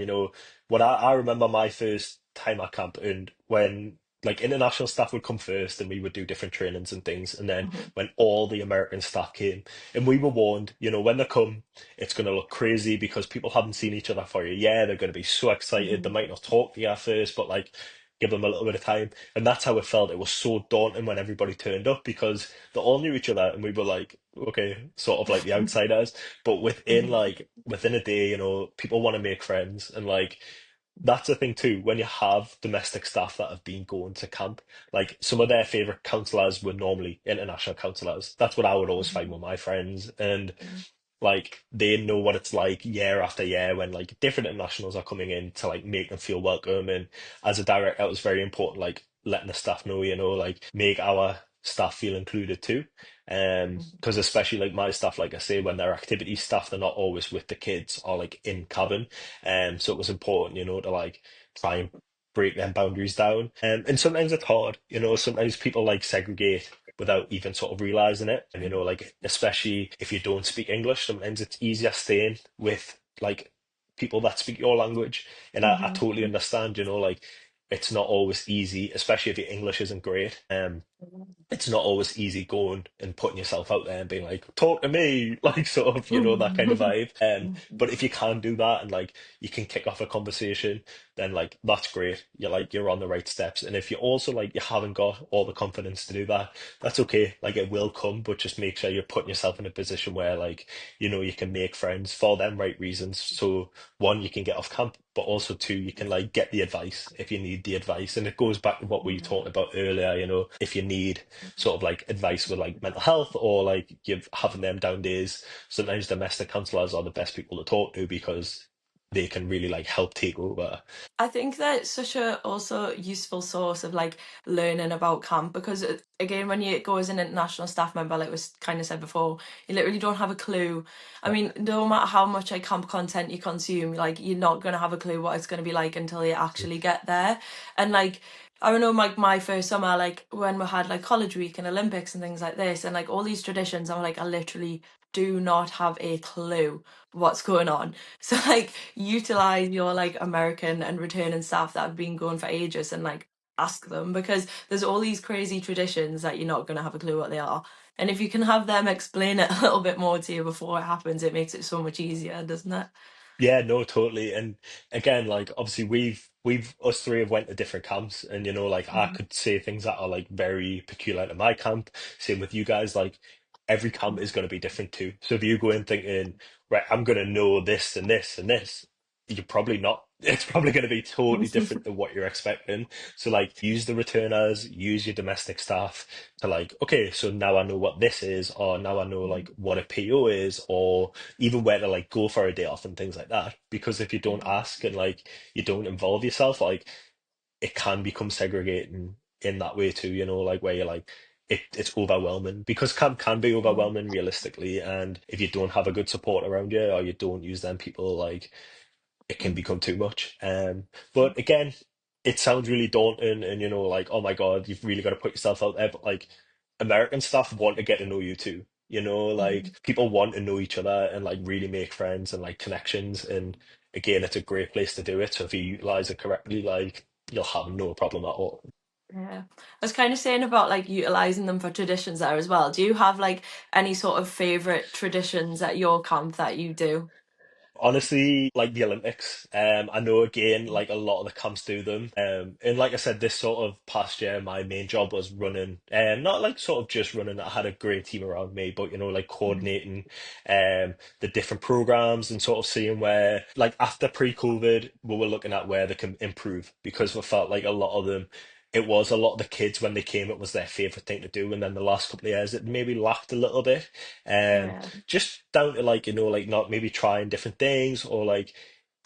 when I remember my first time at camp and when like international staff would come first and we would do different trainings and things, and then mhm, when all the American staff came and we were warned, when they come, it's going to look crazy because people haven't seen each other for a year. They're going to be so excited. They mhm, might not talk to you at first, but like give them a little bit of time. And that's how it felt. It was so daunting when everybody turned up because they all knew each other and we were like, okay, sort of like the outsiders. But mhm, within a day, people want to make friends, and like that's the thing too. When you have domestic staff that have been going to camp, like some of their favorite counselors were normally international counselors. That's what I would always find mhm, with my friends, and like they know what it's like year after year when like different internationals are coming in to like make them feel welcome. And as a director, it was very important, like letting the staff know, like make our staff feel included too. mhm, Because especially like my staff, like I say, when they're activity staff, they're not always with the kids or like in cabin. So it was important, to like try and break them boundaries down. And sometimes it's hard, sometimes people like segregate without even sort of realizing it. And like especially if you don't speak English, sometimes it's easier staying with like people that speak your language. And I mhm, totally understand, like it's not always easy, especially if your English isn't great. It's not always easy going and putting yourself out there and being like, talk to me, like sort of, that kind of mhm. vibe. But if you can do that and like you can kick off a conversation, then like that's great. You're on the right steps. And if you also like you haven't got all the confidence to do that, that's okay. Like it will come, but just make sure you're putting yourself in a position where like, you can make friends for them right reasons. So one, you can get off camp, but also two, you can like get the advice if you need the advice. And it goes back to what we were talking about earlier, if you need sort of like advice with like mental health or like you're having them down days, sometimes domestic counselors are the best people to talk to because they can really like help take over. I think that it's such a also useful source of like learning about camp because again when you go as an international staff member like was kind of said before you literally don't have a clue. I Yeah. mean no matter how much like camp content you consume like you're not going to have a clue what it's going to be like until you actually get there. And like I don't know like my first summer like when we had like college week and Olympics and things like this and like all these traditions I'm like I literally do not have a clue what's going on. So like utilize your like American and returning staff that have been going for ages and like ask them because there's all these crazy traditions that you're not going to have a clue what they are. And if you can have them explain it a little bit more to you before it happens, it makes it so much easier, doesn't it? Yeah, no, totally. And again, like obviously we've us three have went to different camps and like I Mhm, could say things that are like very peculiar to my camp. Same with you guys, like every camp is going to be different too. So if you go in thinking, right, I'm going to know this and this and this, you're probably not. It's probably going to be totally different than what you're expecting. So like use the returners, use your domestic staff to like, okay, so now I know what this is, or now I know like what a PO is, or even where to like go for a day off and things like that. Because if you don't ask and like you don't involve yourself, like it can become segregating in that way too, like where you're like it's overwhelming because camp can be mhm, overwhelming realistically. And if you don't have a good support around you or you don't use them people, like it can become too much. But again, it sounds really daunting, and like, oh my God, you've really got to put yourself out there. But like, American staff want to get to know you too. Like Mhm. people want to know each other and like really make friends and like connections. And again, it's a great place to do it. So if you utilize it correctly, like you'll have no problem at all. Yeah. I was kind of saying about like utilizing them for traditions there as well. Do you have like any sort of favorite traditions at your camp that you do? Honestly, like the Olympics. I know again, like a lot of the camps do them. And like I said, this sort of past year, my main job was running, and not like sort of just running. I had a great team around me, but like Mhm. coordinating, the different programs and sort of seeing where, like after pre-COVID, we were looking at where they can improve because we felt like a lot of them. It was a lot of the kids when they came, it was their favorite thing to do, and then the last couple of years, it maybe lacked a little bit. Um, Yeah. just down to like like not maybe trying different things or like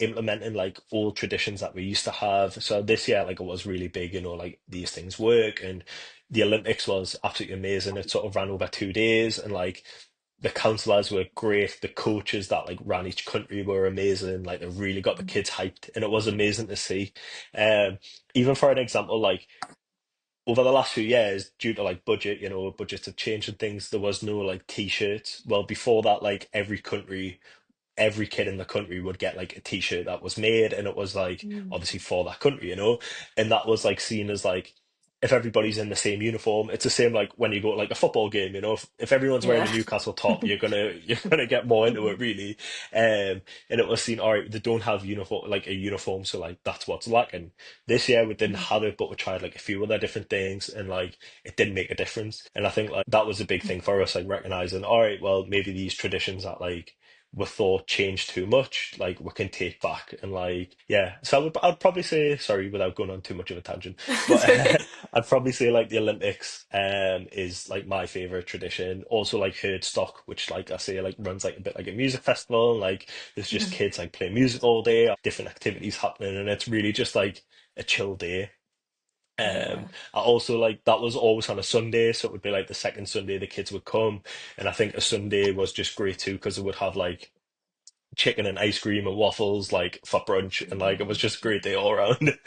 implementing like old traditions that we used to have. So this year like it was really big, like these things work. And the Olympics was absolutely amazing. It sort of ran over 2 days, and like the counselors were great, the coaches that like ran each country were amazing, like they really got the kids hyped, and it was amazing to see. um Even for an example, like over the last few years, due to like budget, budgets have changed and things, there was no like t-shirts. Well, before that, like every kid in the country would get like a t-shirt that was made, and it was like Mm. obviously for that country, and that was like seen as like, if everybody's in the same uniform, it's the same like when you go to like a football game, if everyone's wearing a Yeah. Newcastle top, you're gonna get more into it really. And it was seen, all right, they don't have a uniform, so like that's what's lacking. This year we didn't have it, but we tried like a few other different things, and like it didn't make a difference. And I think like that was a big thing for us, like recognizing, all right, well, maybe these traditions that like we thought changed too much, like we can take back. And like, yeah, so I'd probably say, sorry, without going on too much of a tangent, but It's okay. I'd probably say like the Olympics is like my favorite tradition. Also like Stock, which like I say like runs like a bit like a music festival. Like there's just Mhm. kids like playing music all day, different activities happening, and it's really just like a chill day. Yeah. I also like that was always on a Sunday, so it would be like the second Sunday the kids would come, and I think a Sunday was just great too because it would have like chicken and ice cream and waffles like for brunch, and like it was just a great day all around.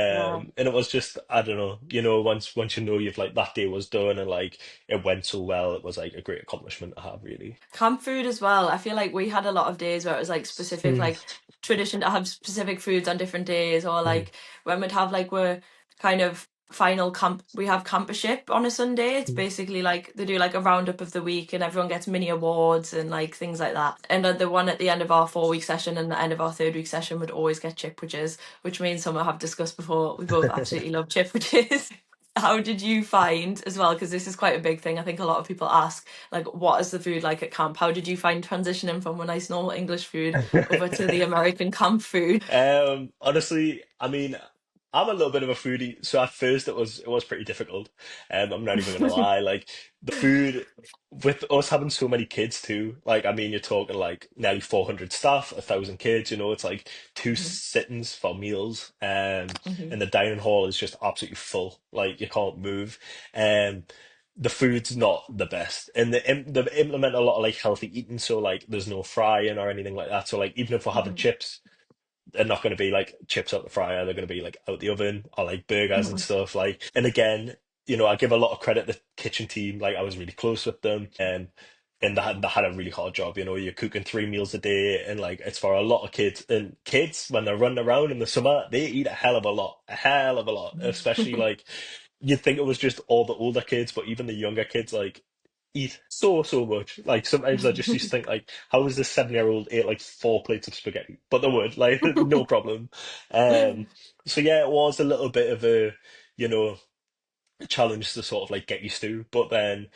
Yeah. And it was just, I don't know, once you've like that day was done and like it went so well, it was like a great accomplishment to have really. Camp food as well. I feel like we had a lot of days where it was like specific, Mm, like tradition to have specific foods on different days, or mm, like when we'd have like we're kind of final camp. We have campership on a Sunday. It's mm. basically like they do like a roundup of the week, and everyone gets mini awards and like things like that. And then the one at the end of our 4 week session and the end of our 3rd week session would always get chipwiches, which me and Summer have discussed before. We both absolutely love chipwiches. How did you find as well? Because this is quite a big thing. I think a lot of people ask, like, what is the food like at camp? How did you find transitioning from a nice normal English food over to the American camp food? Honestly, I mean, I'm a little bit of a foodie, so at first it was pretty difficult. I'm not even gonna lie. Like the food, with us having so many kids too. Like I mean, you're talking like nearly 400 staff, 1,000 kids. It's like two Mhm, sittings for meals. mhm, And the dining hall is just absolutely full. Like you can't move. Um. The food's not the best, and they implement a lot of like healthy eating. So like, there's no frying or anything like that. So like, even if we're having mhm, chips, they're not going to be like chips out the fryer. They're going to be like out the oven, or like burgers and mhm, stuff. Like, and again, I give a lot of credit to the kitchen team. Like, I was really close with them, and they had a really hard job. You're cooking 3 meals a day, and like it's for a lot of kids. And kids, when they're running around in the summer, they eat a hell of a lot. Especially mhm. like, you'd think it was just all the older kids, but even the younger kids like eat so much. Like sometimes I just used to think like, how is this 7-year-old ate like 4 plates of spaghetti? But they would, like, no problem. Um so yeah, it was a little bit of a, you know, challenge to sort of like get used to. But then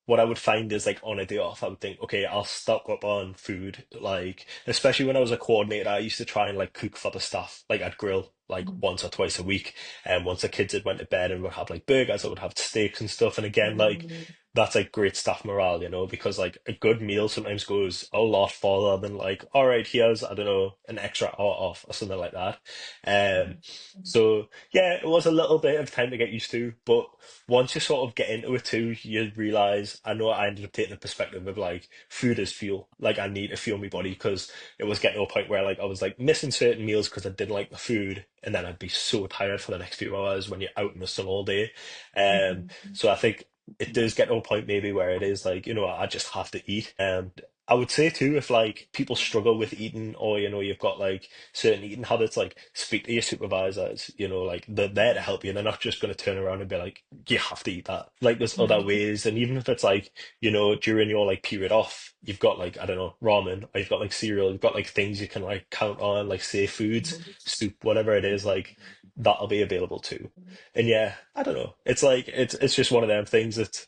what I would find is like on a day off, I would think, okay, I'll stock up on food. Like, especially when I was a coordinator, I used to try and like cook for the staff. Like I'd grill. like once or twice a week. And once the kids had went to bed and would have like burgers, I would have steaks and stuff. And again, like Mhm. that's like great staff morale, because like a good meal sometimes goes a lot farther than like, all right, here's, I don't know, an extra hour off or something like that. Um, so yeah, it was a little bit of time to get used to, but once you sort of get into it too, you realize, I know I ended up taking the perspective of like food is fuel. Like I need to fuel my body because it was getting to a point where like I was like missing certain meals because I didn't like the food, and then I'd be so tired for the next few hours when you're out in the sun all day. So I think it does get to a point maybe where it is like, I just have to eat. I would say too, if like people struggle with eating, or you've got like certain eating habits, like speak to your supervisors, like they're there to help you, and they're not just going to turn around and be like, you have to eat that. Like there's other Mhm. ways, and even if it's like, during your like period off, you've got like, I don't know, ramen, or you've got like cereal, you've got like things you can like count on, like safe foods, soup, whatever it is, like that'll be available too. And yeah, I don't know. It's like it's just one of them things that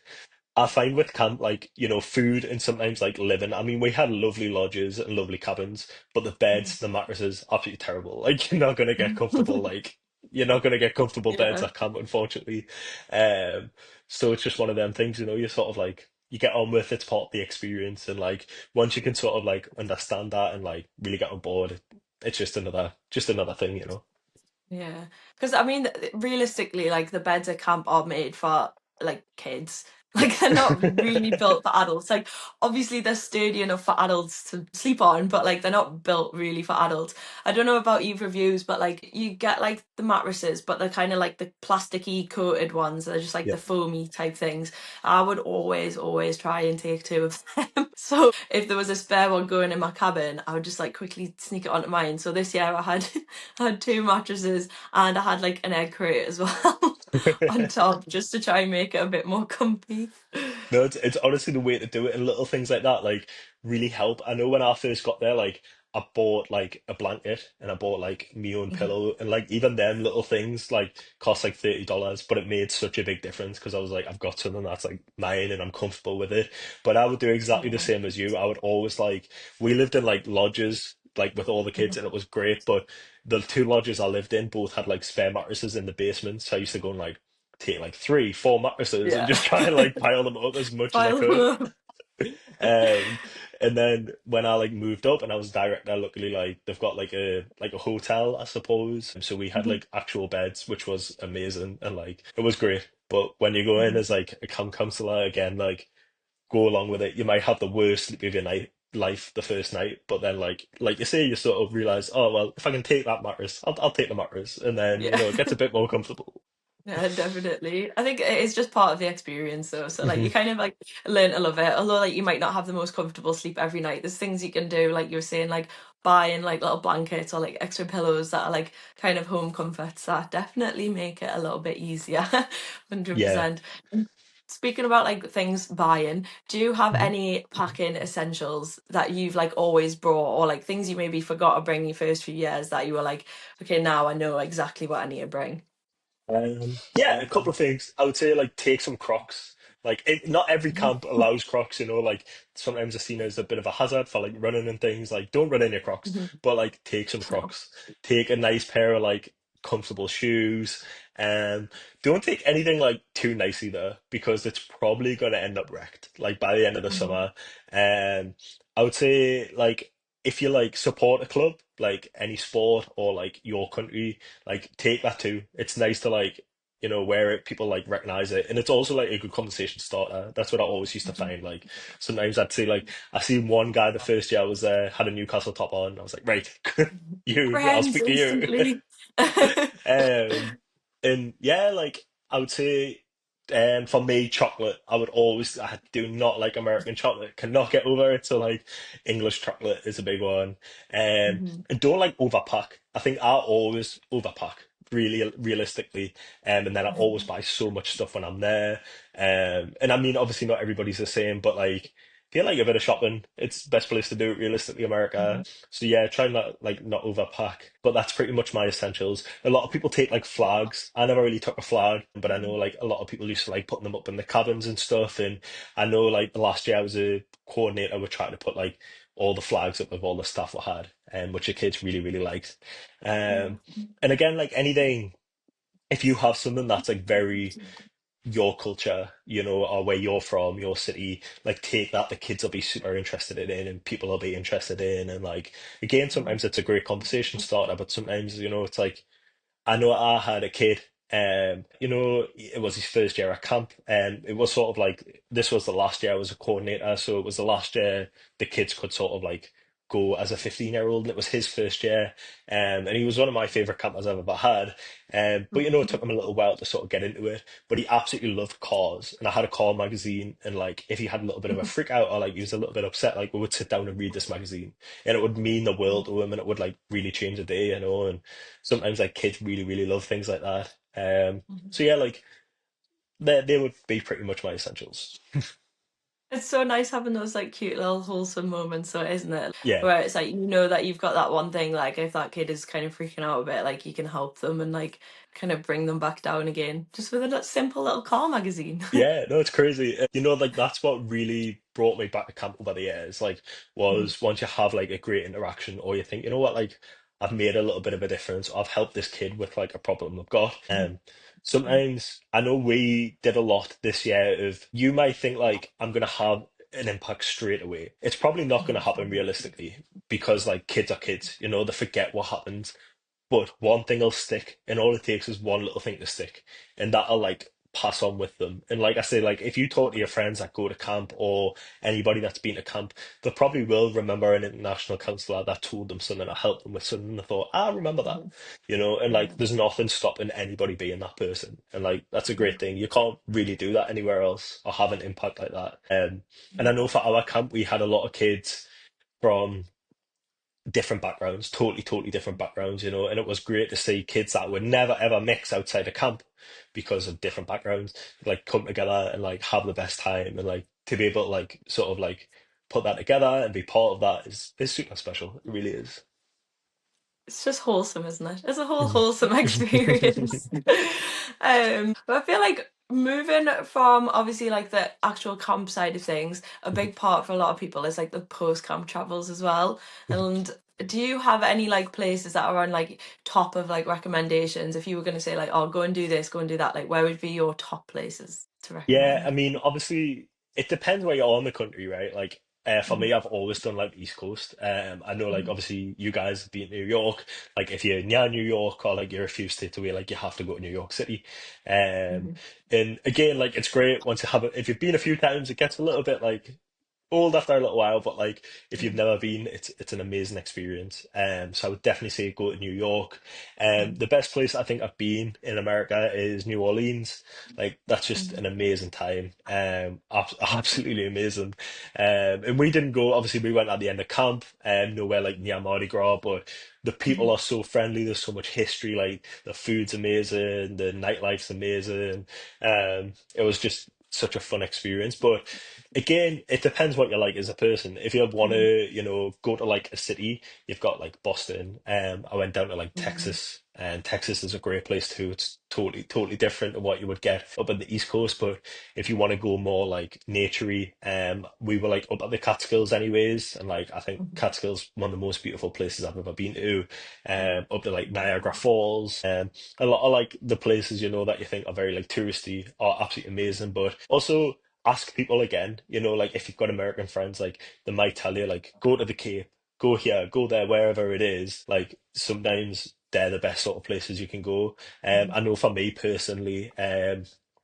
I find with camp, like, food and sometimes like living. I mean, we had lovely lodges and lovely cabins, but the beds, the mattresses, absolutely terrible. Like, you're not gonna get comfortable, like, you're not gonna get comfortable beds Yeah. at camp, unfortunately. Um, so it's just one of them things, you sort of like you get on with it's part of the experience, and like once you can sort of like understand that and like really get on board, it's just another thing, Yeah, because I mean, realistically, like the beds at camp are made for like kids. Like they're not really built for adults. Like obviously they're sturdy enough for adults to sleep on, but like they're not built really for adults. I don't know about you reviews, but like you get like the mattresses, but they're kind of like the plasticky coated ones. They're just like Yeah. the foamy type things. I would always try and take two of them. So if there was a spare one going in my cabin, I would just like quickly sneak it onto mine. So this year I had I had two mattresses and I had like an egg crate as well on top just to try and make it a bit more comfy. No, it's honestly the way to do it, and little things like that like really help. I know when I first got there, like I bought like a blanket and I bought like my own Mhm. pillow, and like even them little things like cost like $30, but it made such a big difference because I was like, I've got something that's like mine and I'm comfortable with it. But I would do exactly the Yeah. same as you. I would always like we lived in like lodges like with all the kids, and it was great, but the two lodges I lived in both had like spare mattresses in the basement, so I used to go and like take like three, four mattresses and Yeah. just try and like pile them up as much as I Pile them could. up. Um, and then when I like moved up and I was director, luckily like they've got like a hotel, I suppose. So we had Mhm. like actual beds, which was amazing, and like it was great. But when you go in Mhm. as like a camp counselor again, like go along with it, you might have the worst sleep of your night life the first night, but then like you say, you sort of realize, oh well, if I can take that mattress, I'll take the mattress, and then Yeah. it gets a bit more comfortable. Yeah, definitely. I think it's just part of the experience though. So like you Mhm. kind of like learn to love it. Although like you might not have the most comfortable sleep every night. There's things you can do, like you were saying, like buying like little blankets or like extra pillows that are like kind of home comforts that definitely make it a little bit easier. Yeah. 100%. Speaking about like things buying, do you have any packing essentials that you've like always brought, or like things you maybe forgot to bring your first few years that you were like, okay, now I know exactly what I need to bring? Yeah, a couple of things. I would say like take some Crocs. Like not every camp allows Crocs, like sometimes they're seen as a bit of a hazard for like running and things. Like don't run in your Crocs, Mhm. but like take some No. Crocs. Take a nice pair of like comfortable shoes. And don't take anything like too nice either, because it's probably gonna end up wrecked. Like by the end of the Mhm. summer. And I would say like if you like support a club, like any sport or like your country, like take that too. It's nice to like, wear it, people like recognize it. And it's also like a good conversation starter. That's what I always used to Mhm. find. Like sometimes I'd see like I see one guy the first year I was there had a Newcastle top on. I was like, right, I'll Friends speak to you. instantly. Um, and yeah, like I would say, for me, chocolate. I do not like American chocolate. Cannot get over it. So like English chocolate is a big one. Mhm. And don't like overpack. I think I always overpack really realistically. And then I always buy so much stuff when I'm there. And I mean, obviously not everybody's the same, but like if you like a bit of shopping, it's the best place to do it realistically, America. Mhm. So yeah, try not overpack. But that's pretty much my essentials. A lot of people take like flags. I never really took a flag, but I know like a lot of people used to like putting them up in the cabins and stuff. And I know like the last year I was a coordinator, we're trying to put like all the flags up of all the stuff we had, which the kids really, really liked. Um, and again, like anything, if you have something that's like very your culture, or where you're from, your city, like take that, the kids will be super interested in it and people will be interested in. And like, again, sometimes it's a great conversation starter, but sometimes, it's like, I know I had a kid, it was his first year at camp, and it was sort of like this was the last year I was a coordinator, so it was the last year the kids could sort of like go as a 15-year-old, and it was his first year, and he was one of my favorite campers I've ever had. But it took him a little while to sort of get into it, but he absolutely loved cars, and I had a car magazine, and like if he had a little bit of a freak out or like he was a little bit upset, like we would sit down and read this magazine, and it would mean the world to him, and it would like really change the day, and sometimes like kids really, really love things like that. So yeah, like they would be pretty much my essentials. It's so nice having those like cute little wholesome moments, though, isn't it? Yeah, Where it's like that you've got that one thing, like if that kid is kind of freaking out a bit, like you can help them and like kind of bring them back down again, just with a simple little car magazine. yeah, no, it's crazy. Like that's what really brought me back to camp over the years. Like, was once you have like a great interaction, or you think, you know what, like I've made a little bit of a difference. I've helped this kid with like a problem they've got. Sometimes I know we did a lot this year of you might think like I'm gonna have an impact straight away. It's probably not gonna happen realistically because like kids are kids, they forget what happened. But one thing will stick, and all it takes is one little thing to stick, and that'll like pass on with them. And like I say, like if you talk to your friends that go to camp or anybody that's been to camp, they probably will remember an international counselor that told them something or helped them with something. They thought, I remember that, and like there's nothing stopping anybody being that person. And like that's a great thing. You can't really do that anywhere else or have an impact like that. And I know for our camp, we had a lot of kids from different backgrounds, totally, totally different backgrounds, and it was great to see kids that would never ever mix outside of camp because of different backgrounds, like come together and like have the best time and like to be able to like sort of like put that together and be part of that is super special. It really is. It's just wholesome, isn't it? It's a whole wholesome experience. But I feel like moving from obviously like the actual camp side of things, a big part for a lot of people is like the post-camp travels as well. And do you have any like places that are on like top of like recommendations? If you were going to say like, oh, go and do this, go and do that, like where would be your top places to Yeah, I recommend? mean, obviously, it depends where you are in the country, right? Like, for me, I've always done like East Coast. I know, like, obviously, you guys have been to New York. Like, if you're near New York or like you're a few states away, like, you have to go to New York City. Um, and again, like, it's great once you have it. If you've been a few times, it gets a little bit like old after a little while, but like if you've never been, it's an amazing experience. So I would definitely say go to New York. The best place I think I've been in America is New Orleans. Like that's just an amazing time. Absolutely amazing. And we didn't go. Obviously, we went at the end of camp, nowhere like near Mardi Gras, but the people are so friendly. There's so much history. Like the food's amazing, the nightlife's amazing. It was just such a fun experience, but again, it depends what you like as a person. If you want to, go to like a city, you've got like Boston. I went down to like Texas, and Texas is a great place too. It's totally, totally different than what you would get up in the East Coast. But if you want to go more like naturey, we were like up at the Catskills anyways, and like I think Catskills one of the most beautiful places I've ever been to. Up to like Niagara Falls. A lot of like the places that you think are very like touristy are absolutely amazing, but also ask people again, like if you've got American friends, like they might tell you, like, go to the Cape, go here, go there, wherever it is. Like sometimes they're the best sort of places you can go. I know for me personally,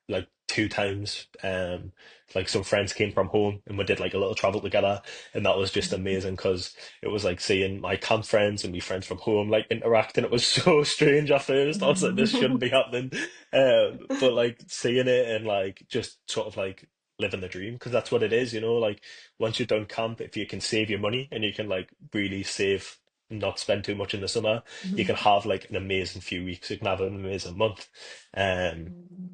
like two times, like some friends came from home and we did like a little travel together, and that was just amazing because it was like seeing my camp friends and my friends from home like interacting. It was so strange at first. I was like, this shouldn't be happening. But like seeing it and like just sort of like living the dream because that's what it is, like once you're done camp, if you can save your money and you can like really save, not spend too much in the summer, you can have like an amazing few weeks, you can have an amazing month. um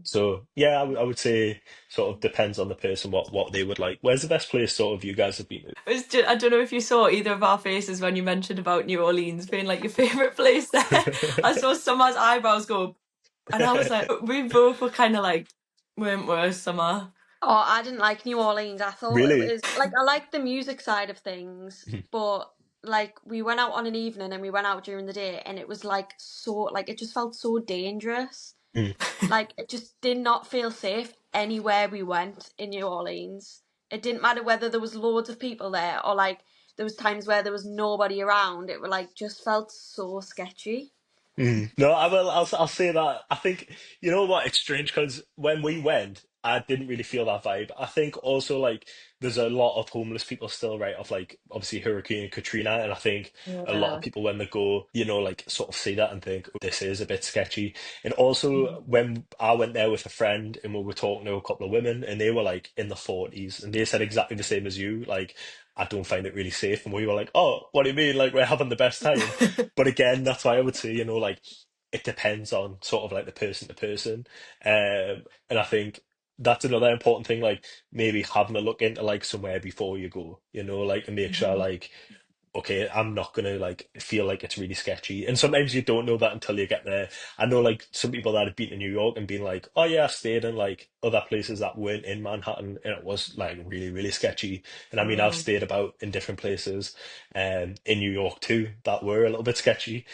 so yeah, I would say sort of depends on the person what they would like. Where's the best place sort of you guys have been I don't know if you saw either of our faces when you mentioned about New Orleans being like your favourite place there. I saw Summer's eyebrows go, and I was like, we both were kind of like, weren't we, Summer? Oh, I didn't like New Orleans. I thought it Really? was like I like the music side of things, but like we went out on an evening and we went out during the day and it was like so like it just felt so dangerous. Mm. Like it just did not feel safe anywhere we went in New Orleans. It didn't matter whether there was loads of people there or like there was times where there was nobody around. It like just felt so sketchy. No, I will. I'll say that. I think you know what? It's strange because when we went, I didn't really feel that vibe. I think also like there's a lot of homeless people still, right? Of like obviously Hurricane Katrina, and I think a lot of Yeah. people when they go, like sort of see that and think "Oh, this is a bit sketchy. And also when I went there with a friend and we were talking to a couple of women, and they were like in the 40s, and they said exactly the same as you, like. I don't find it really safe. And we were like, oh, what do you mean? Like, we're having the best time. But again, that's why I would say, like it depends on sort of like the person to person. And I think that's another important thing, like maybe having a look into like somewhere before you go, like and make sure Mhm. like okay, I'm not gonna like feel like it's really sketchy. And sometimes you don't know that until you get there. I know like some people that have been to New York and been like, oh yeah, I stayed in like other places that weren't in Manhattan and it was like really, really sketchy. And I mean I've Mm. stayed about in different places in New York too that were a little bit sketchy.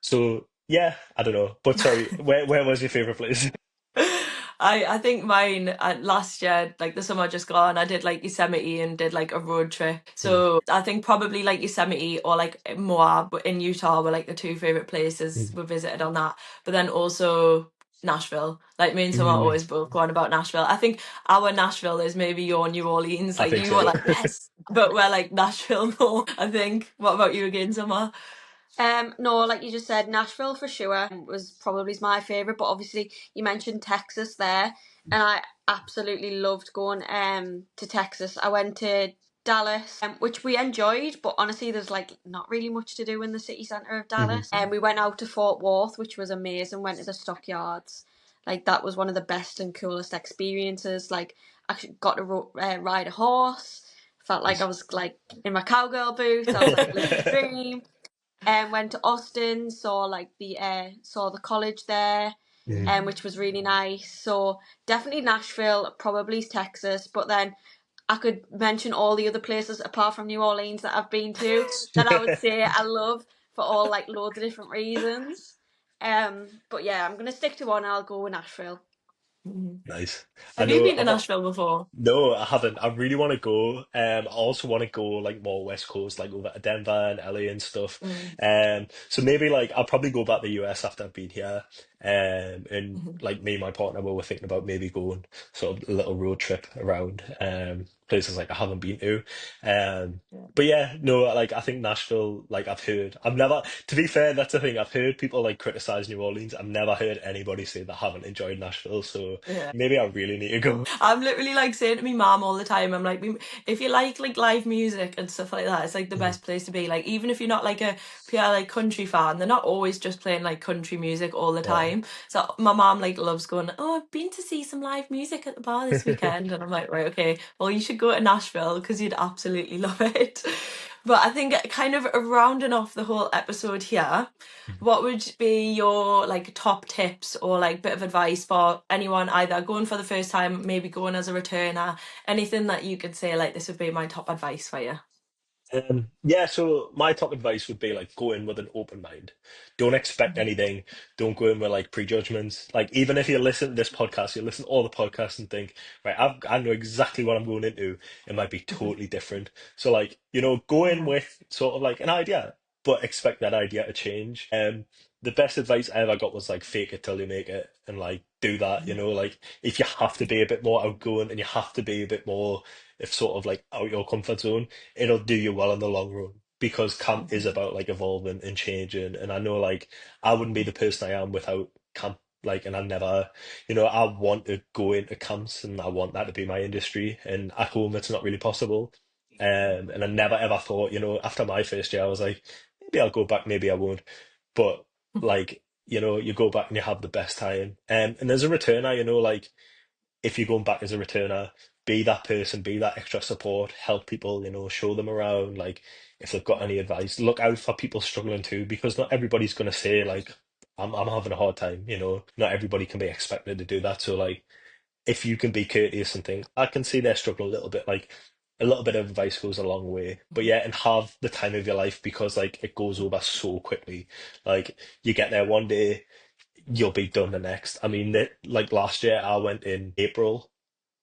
So yeah, I don't know. But sorry, where was your favorite place? I think mine last year, like the summer just gone, I did like Yosemite and did like a road trip. Mm, So I think probably like Yosemite or like Moab in Utah were like the two favorite places mm, we visited on that. But then also Nashville. Like me and Summer mm. always both go on about Nashville. I think our Nashville is maybe your New Orleans. I Like think you were so. like yes, but we're like Nashville more. I think. What about you again, Summer? No, like you just said, Nashville for sure was probably my favourite, but obviously you mentioned Texas there, and I absolutely loved going to Texas. I went to Dallas, which we enjoyed, but honestly, there's like not really much to do in the city centre of Mhm. Dallas. And we went out to Fort Worth, which was amazing. Went to the stockyards, like that was one of the best and coolest experiences. Like I got to ride a horse. Felt like I Nice. was like in my cowgirl boots. I was like living the dream. And went to Austin, saw the college there, Mm. which was really nice. So definitely Nashville, probably Texas, but then I could mention all the other places apart from New Orleans that I've been to that I would say I love for all like loads of different reasons. But yeah, I'm gonna stick to one. I'll go with Nashville. Mhm. Nice. I Have you know. been to Nashville before? No, I haven't. I really want to go. I also want to go like more West Coast, like over to Denver and LA and stuff. Mm. So maybe like I'll probably go back to the US after I've been here. And Mhm. like me and my partner were thinking about maybe going sort of a little road trip around places like I haven't been to. Yeah. But yeah, no, like I think Nashville, like I've never, to be fair, that's the thing. I've heard people like criticize New Orleans. I've never heard anybody say they haven't enjoyed Nashville. So Yeah. maybe I really need to go. I'm literally like saying to my mom all the time, I'm like, if you like live music and stuff like that, it's like the best place to be. Like, even if you're not like a pure like country fan, they're not always just playing like country music all the Yeah. time. So my mom like loves going, oh, I've been to see some live music at the bar this weekend. And I'm like, right, okay, well, you should go to Nashville because you'd absolutely love it. But I think kind of rounding off the whole episode here, what would be your like top tips or like bit of advice for anyone either going for the first time, maybe going as a returner, anything that you could say like this would be my top advice for you? Yeah, so my top advice would be like go in with an open mind. Don't expect Mhm. anything. Don't go in with like prejudgments. Like even if you listen to this podcast, you listen to all the podcasts and think, right, I know exactly what I'm going into. It might be Mhm. totally different. So like, go in Yeah. with sort of like an idea, but expect that idea to change. The best advice I ever got was like fake it till you make it and like do that, Mhm. like if you have to be a bit more outgoing and you have to be a bit more if sort of like out your comfort zone it'll do you well in the long run because camp is Mhm. about like evolving and changing. And I know like I wouldn't be the person I am without camp. Like, and I never, I want to go into camps and I want that to be my industry. And at home, it's not really possible. And I never ever thought, after my first year, I was like, maybe I'll go back, maybe I won't. But like, you go back and you have the best time. And as a returner, like if you're going back as a returner, be that person, be that extra support, help people, show them around. Like if they've got any advice, look out for people struggling too, because not everybody's gonna say like, I'm having a hard time, Not everybody can be expected to do that. So like if you can be courteous and things, I can see they're struggling a little bit. Like a little bit of advice goes a long way. But yeah, and have the time of your life because like it goes over so quickly. Like you get there one day, you'll be done the next. I mean, like last year, I went in April.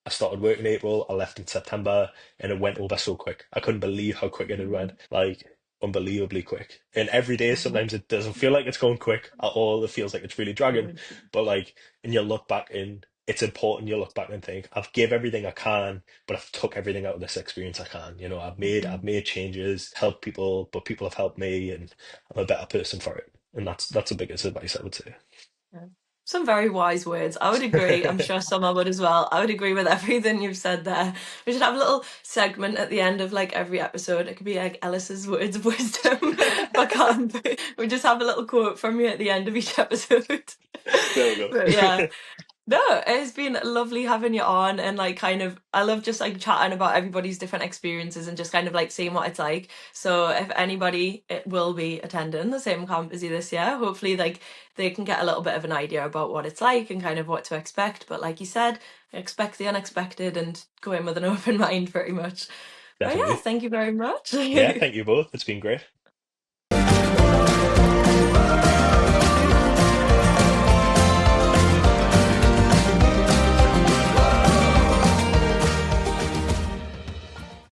I started work in April. I left in September, and it went over so quick. I couldn't believe how quick it had went. Like unbelievably quick. And every day, sometimes it doesn't feel like it's going quick at all. It feels like it's really dragging. But like, and you look back and it's important. You look back and think, I've gave everything I can, but I've took everything out of this experience I can. You know, I've made changes, helped people, but people have helped me, and I'm a better person for it. And that's the biggest advice I would say. Yeah. Some very wise words. I would agree. I'm sure Summer would as well. I would agree with everything you've said there. We should have a little segment at the end of like every episode. It could be like Ellis's words of wisdom. But can't we just have a little quote from you at the end of each episode? There we go. But yeah. No, it's been lovely having you on, and like kind of I love just like chatting about everybody's different experiences and just kind of like seeing what it's like. So if anybody it will be attending the same camp as you this year, hopefully like they can get a little bit of an idea about what it's like and kind of what to expect. But like you said, expect the unexpected and go in with an open mind pretty much. But yeah, Definitely. thank you very much. Yeah, thank you both. It's been great.